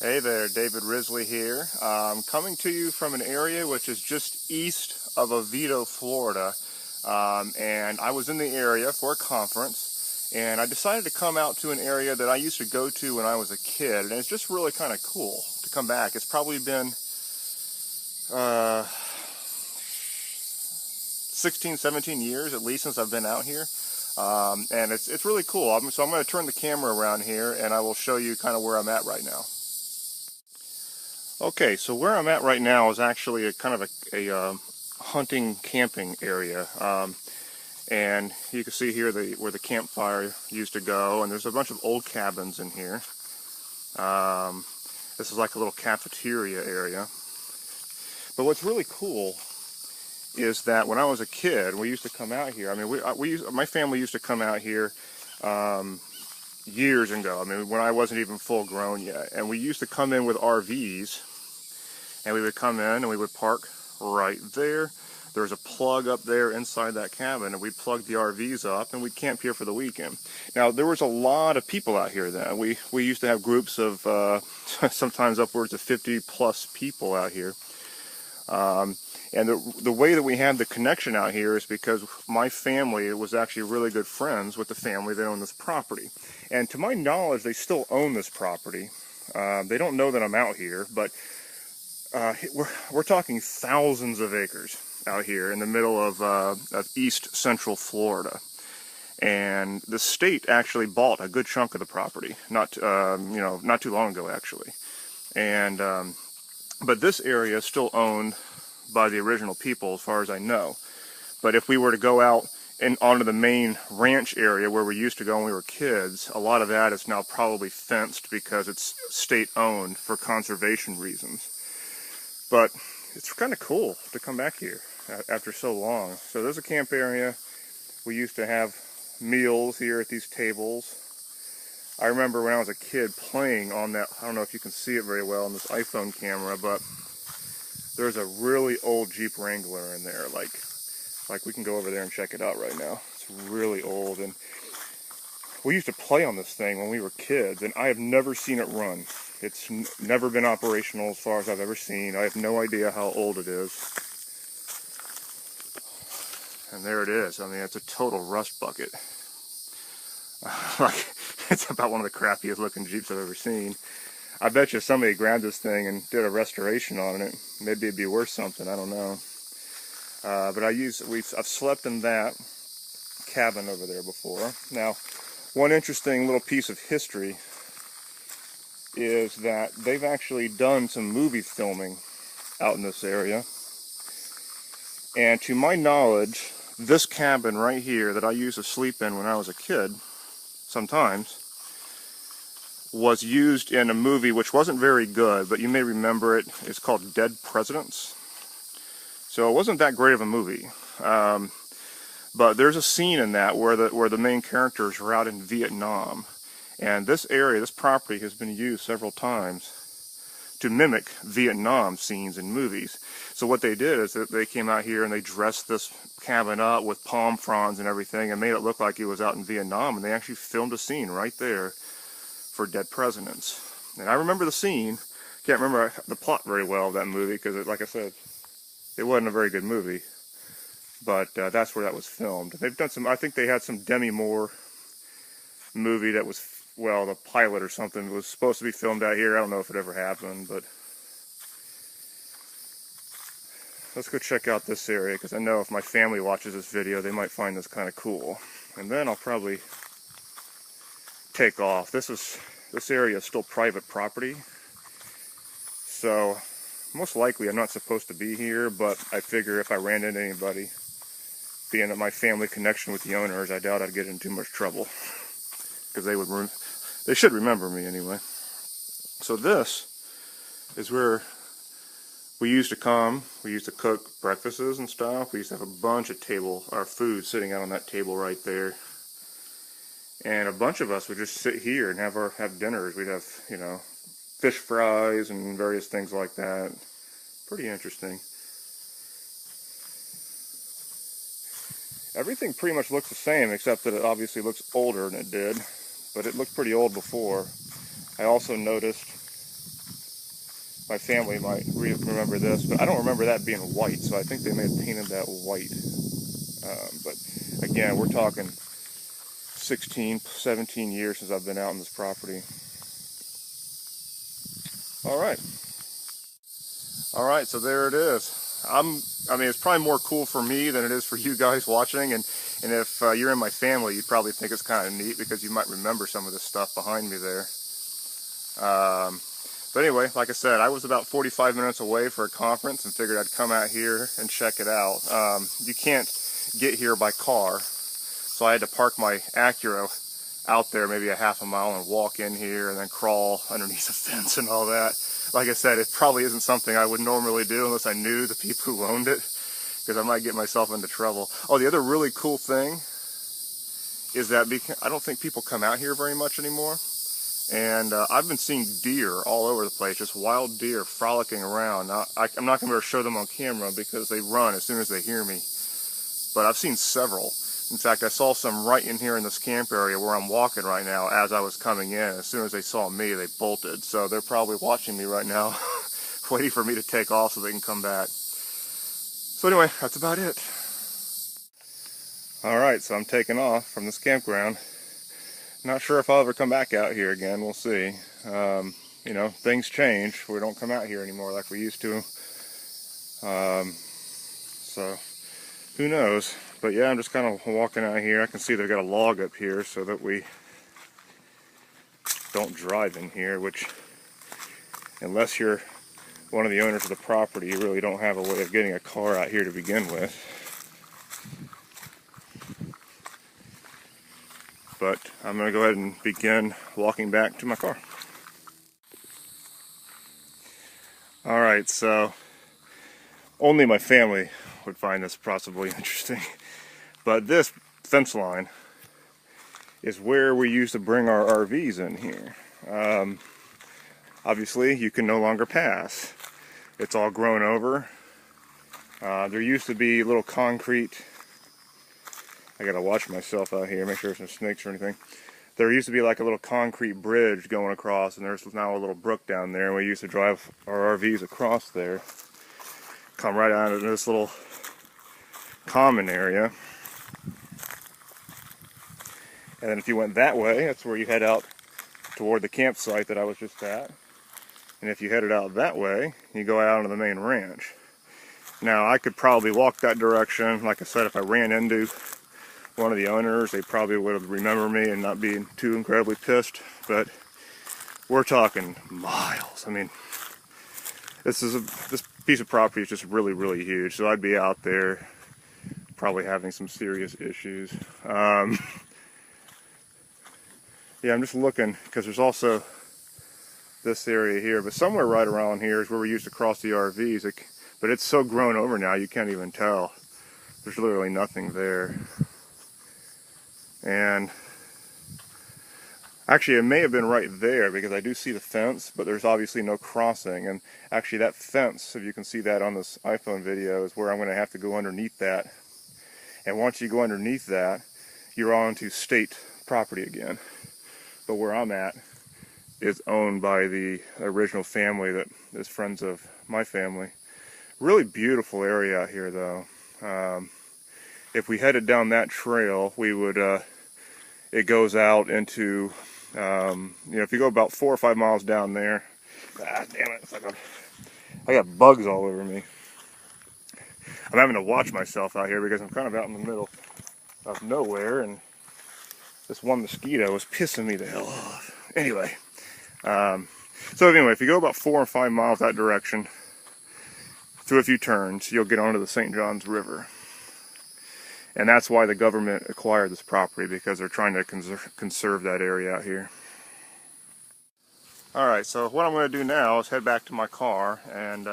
Hey there, David Risley here. Coming to you from an area which is just east of Oviedo, Florida. And I was in the area for a conference, and I decided to come out to an area that I used to go to when I was a kid, and it's just really kind of cool to come back. It's probably been 16, 17 years at least since I've been out here. And it's really cool. So I'm going to turn the camera around here, and I will show you kind of where I'm at right now. Okay, so where I'm at right now is actually a kind of a hunting camping area, and you can see here where the campfire used to go, and there's a bunch of old cabins in here. This is like a little cafeteria area. But what's really cool is that when I was a kid, we used to come out here. I mean, my family used to come out here years ago. I mean, when I wasn't even full grown yet, and we used to come in with RVs. And we would come in and we would park right there. There's a plug up there inside that cabin, and we'd plug the RVs up and we'd camp here for the weekend. Now, there was a lot of people out here then. We used to have groups of sometimes upwards of 50 plus people out here. And the way that we had the connection out here is because my family was actually really good friends with the family that owned this property. And to my knowledge, they still own this property. They don't know that I'm out here, but we're talking thousands of acres out here in the middle of east central Florida, and the state actually bought a good chunk of the property not too long ago actually, and but this area is still owned by the original people as far as I know. But if we were to go out and onto the main ranch area where we used to go when we were kids, a lot of that is now probably fenced because it's state owned for conservation reasons. But it's kind of cool to come back here after so long. So there's a camp area. We used to have meals here at these tables. I remember when I was a kid playing on that, I don't know if you can see it very well on this iPhone camera, but there's a really old Jeep Wrangler in there. Like we can go over there and check it out right now. It's really old, and we used to play on this thing when we were kids, and I have never seen it run. It's never been operational as far as I've ever seen. I have no idea how old it is. And there it is. I mean, it's a total rust bucket. It's about one of the crappiest looking Jeeps I've ever seen. I bet you if somebody grabbed this thing and did a restoration on it, maybe it'd be worth something. I don't know. But I've slept in that cabin over there before. Now, one interesting little piece of history is that they've actually done some movie filming out in this area. And to my knowledge, this cabin right here that I used to sleep in when I was a kid, sometimes, was used in a movie which wasn't very good, but you may remember it. It's called Dead Presidents. So it wasn't that great of a movie. But there's a scene in that where the main characters were out in Vietnam. And this area, this property, has been used several times to mimic Vietnam scenes in movies. So what they did is that they came out here and they dressed this cabin up with palm fronds and everything and made it look like it was out in Vietnam. And they actually filmed a scene right there for Dead Presidents. And I remember the scene. Can't remember the plot very well of that movie because, like I said, it wasn't a very good movie. But that's where that was filmed. They've done some, I think they had some Demi Moore movie that was, well, the pilot or something was supposed to be filmed out here. I don't know if it ever happened, but let's go check out this area because I know if my family watches this video, they might find this kind of cool. And then I'll probably take off. This area is still private property, so most likely I'm not supposed to be here, but I figure if I ran into anybody, being that my family connection with the owners, I doubt I'd get in too much trouble because they should remember me anyway. So this is where we used to come. We used to cook breakfasts and stuff. We used to have a bunch of food sitting out on that table right there. And a bunch of us would just sit here and have dinners. We'd have, fish fries and various things like that. Pretty interesting. Everything pretty much looks the same, except that it obviously looks older than it did. But it looked pretty old before. I also noticed my family might remember this, but I don't remember that being white, so I think they may have painted that white. But again, we're talking 16, 17 years since I've been out on this property. All right, so there it is. I mean, it's probably more cool for me than it is for you guys watching, and if you're in my family, you'd probably think it's kind of neat because you might remember some of this stuff behind me there. But anyway, like I said, I was about 45 minutes away for a conference and figured I'd come out here and check it out. You can't get here by car, so I had to park my Acura out there maybe a half a mile and walk in here and then crawl underneath the fence and all that. Like I said, it probably isn't something I would normally do unless I knew the people who owned it, because I might get myself into trouble. Oh, the other really cool thing is that I don't think people come out here very much anymore. And I've been seeing deer all over the place, just wild deer frolicking around. Now, I'm not going to be able to show them on camera because they run as soon as they hear me. But I've seen several. In fact, I saw some right in here in this camp area where I'm walking right now as I was coming in. As soon as they saw me, they bolted. So they're probably watching me right now, waiting for me to take off so they can come back. So anyway, that's about it. All right, so I'm taking off from this campground. Not sure if I'll ever come back out here again. We'll see. You know, things change. We don't come out here anymore like we used to. So who knows? But yeah, I'm just kind of walking out here. I can see they've got a log up here so that we don't drive in here, which, unless you're one of the owners of the property, you really don't have a way of getting a car out here to begin with. But I'm going to go ahead and begin walking back to my car. Alright, so only my family would find this possibly interesting. But this fence line is where we used to bring our RVs in here. Obviously, you can no longer pass. It's all grown over. There used to be little concrete... I gotta watch myself out here, make sure there's no snakes or anything. There used to be like a little concrete bridge going across, and there's now a little brook down there, and we used to drive our RVs across there. Come right out into this little common area. And then if you went that way, that's where you head out toward the campsite that I was just at. And if you headed out that way, you go out onto the main ranch. Now, I could probably walk that direction. Like I said, if I ran into one of the owners, they probably would remember me and not be too incredibly pissed, but we're talking miles. I mean, this piece of property is just really, really huge, so I'd be out there probably having some serious issues. Yeah, I'm just looking, because there's also this area here, but somewhere right around here is where we used to cross the RVs, but it's so grown over now you can't even tell. There's literally nothing there. And actually, it may have been right there because I do see the fence, but there's obviously no crossing. And actually, that fence, if you can see that on this iPhone video, is where I'm going to have to go underneath that. And once you go underneath that, you're on to state property again. But where I'm at is owned by the original family that is friends of my family. Really beautiful area out here, though. If we headed down that trail, we would, it goes out into, you know, if you go about 4 or 5 miles down there, damn it, it's like I got bugs all over me. I'm having to watch myself out here because I'm kind of out in the middle of nowhere, and this one mosquito is pissing me the hell off. Anyway, so anyway, if you go about 4 or 5 miles that direction, through a few turns, you'll get onto the St. Johns River. And that's why the government acquired this property, because they're trying to conserve that area out here. Alright, so what I'm going to do now is head back to my car, and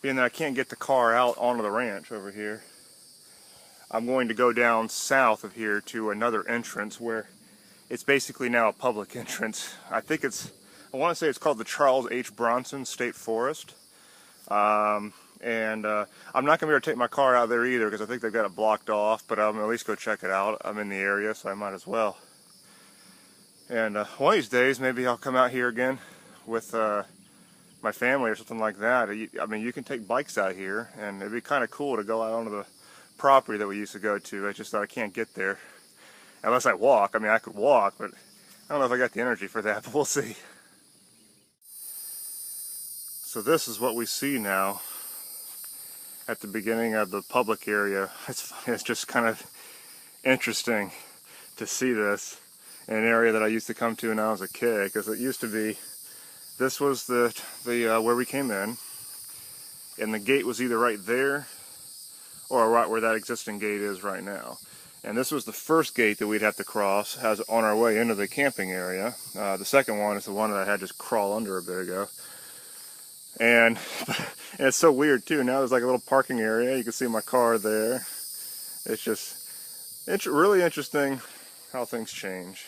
being that I can't get the car out onto the ranch over here, I'm going to go down south of here to another entrance where it's basically now a public entrance. I want to say it's called the Charles H. Bronson State Forest. And I'm not going to be able to take my car out there either because I think they've got it blocked off, but I'm going to at least go check it out. I'm in the area, so I might as well. And one of these days, maybe I'll come out here again with my family or something like that. I mean, you can take bikes out here, and it'd be kind of cool to go out onto the property that we used to go to. I just thought I can't get there unless I walk. I mean, I could walk, but I don't know if I got the energy for that, but we'll see. So this is what we see now at the beginning of the public area. It's funny, it's just kind of interesting to see this in an area that I used to come to when I was a kid, because it used to be, this was the where we came in, and the gate was either right there or right where that existing gate is right now. And this was the first gate that we'd have to cross as on our way into the camping area. The second one is the one that I had to just crawl under a bit ago. And it's so weird too. Now there's like a little parking area. You can see my car there. It's really interesting how things change.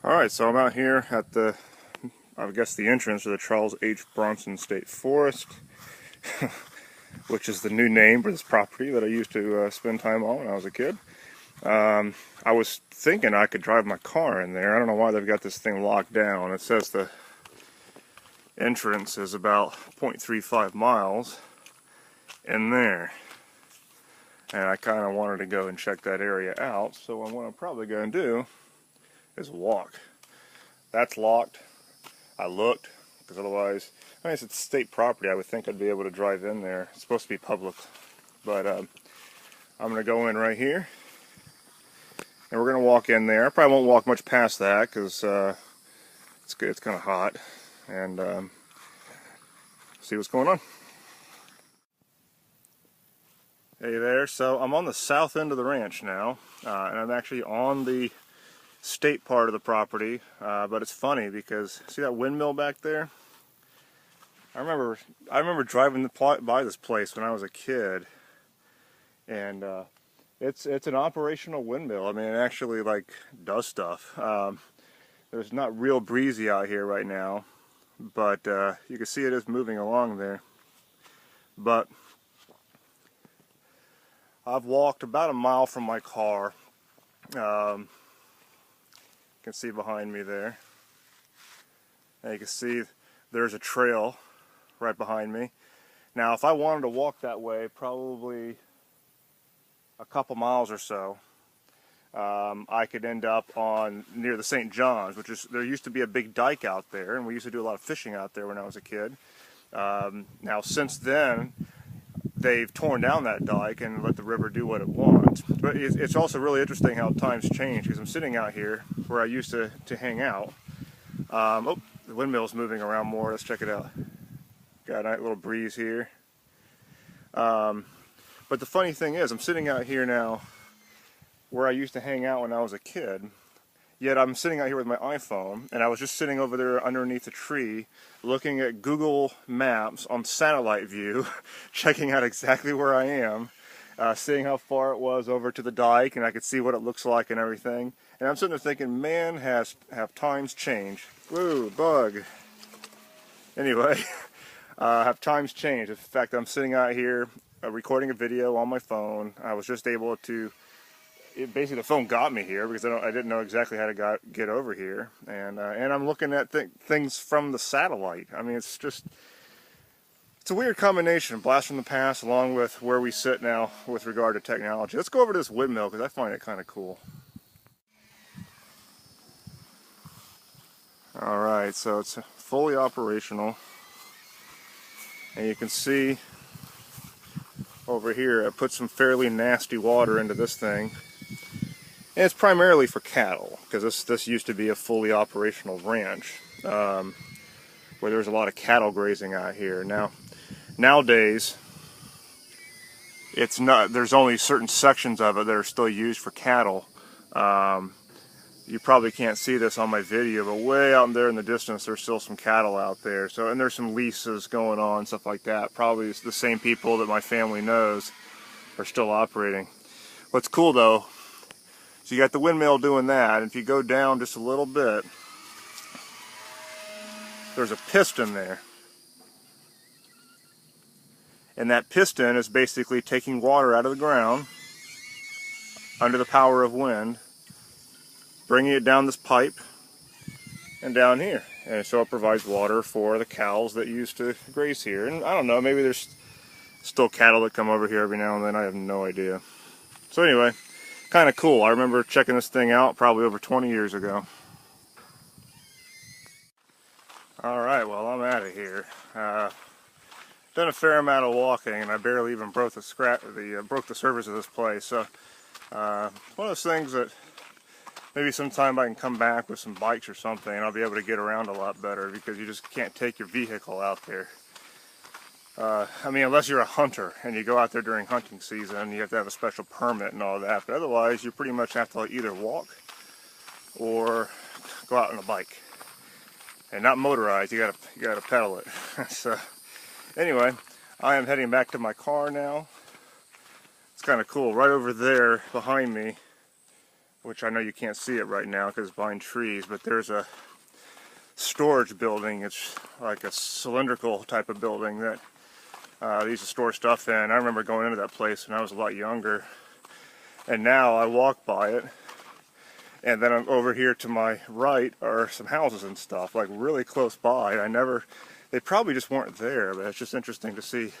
Alright, so I'm out here at the, I guess the entrance to the Charles H. Bronson State Forest, which is the new name for this property that I used to spend time on when I was a kid. I was thinking I could drive my car in there. I don't know why they've got this thing locked down. It says the entrance is about 0.35 miles in there. And I kind of wanted to go and check that area out, so what I'm probably going to do is walk. That's locked. I looked, because otherwise, I mean, it's state property. I would think I'd be able to drive in there. It's supposed to be public. But I'm going to go in right here, and we're going to walk in there. I probably won't walk much past that, because it's good. It's kind of hot. And see what's going on. Hey there, so I'm on the south end of the ranch now, and I'm actually on the state part of the property, but it's funny because, see that windmill back there? I remember driving by this place when I was a kid, and it's an operational windmill. I mean, it actually like does stuff. There's not real breezy out here right now, but you can see it is moving along there. But I've walked about a mile from my car. You can see behind me there. And you can see there's a trail right behind me. Now, if I wanted to walk that way, probably a couple miles or so, I could end up on near the St. John's, which is, there used to be a big dike out there, and we used to do a lot of fishing out there when I was a kid. Now, since then, they've torn down that dike and let the river do what it wants. But it's also really interesting how times change, because I'm sitting out here where I used to hang out. Oh, the windmill's moving around more. Let's check it out. Got a nice little breeze here. But the funny thing is, I'm sitting out here now where I used to hang out when I was a kid. Yet I'm sitting out here with my iPhone, and I was just sitting over there underneath a tree looking at Google Maps on satellite view, checking out exactly where I am, seeing how far it was over to the dike, and I could see what it looks like and everything. And I'm sitting there thinking, man, have times changed. Woo, bug. Anyway, have times changed. In fact, I'm sitting out here recording a video on my phone. I was just able to, basically the phone got me here because I didn't know exactly how to get over here, and I'm looking at things from the satellite. I mean, it's a weird combination, blast from the past along with where we sit now with regard to technology. Let's go over to this windmill because I find it kind of cool. Alright, so it's fully operational, and you can see over here I put some fairly nasty water into this thing. And it's primarily for cattle, because this used to be a fully operational ranch where there's a lot of cattle grazing out here. Nowadays, it's not. There's only certain sections of it that are still used for cattle. You probably can't see this on my video, but way out there in the distance, there's still some cattle out there. So, and there's some leases going on, stuff like that. Probably it's the same people that my family knows are still operating. What's cool though, so you got the windmill doing that, and if you go down just a little bit, there's a piston there. And that piston is basically taking water out of the ground under the power of wind, bringing it down this pipe and down here. And so it provides water for the cows that used to graze here. And I don't know, maybe there's still cattle that come over here every now and then. I have no idea. So anyway, kind of cool. I remember checking this thing out probably over 20 years ago. Alright, well, I'm out of here. Done a fair amount of walking, and I barely even broke the surface of this place. So one of those things that maybe sometime I can come back with some bikes or something, and I'll be able to get around a lot better, because you just can't take your vehicle out there. I mean, unless you're a hunter and you go out there during hunting season, you have to have a special permit and all that. But otherwise, you pretty much have to either walk or go out on a bike, and not motorized. You gotta pedal it. So anyway, I am heading back to my car now. It's kind of cool. Right over there behind me, which I know you can't see it right now because it's behind trees, but there's a storage building. It's like a cylindrical type of building that they used to store stuff in. I remember going into that place when I was a lot younger, and now I walk by it, and then I'm over here to my right are some houses and stuff, like really close by. They probably just weren't there, but it's just interesting to see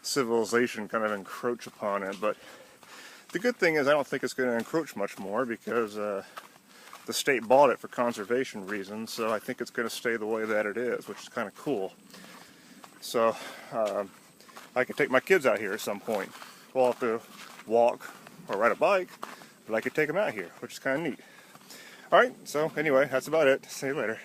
civilization kind of encroach upon it. But the good thing is I don't think it's going to encroach much more, because the state bought it for conservation reasons, so I think it's going to stay the way that it is, which is kind of cool. So I can take my kids out here at some point. We'll have to walk or ride a bike, but I could take them out here, which is kind of neat. Alright, so anyway, that's about it. See you later.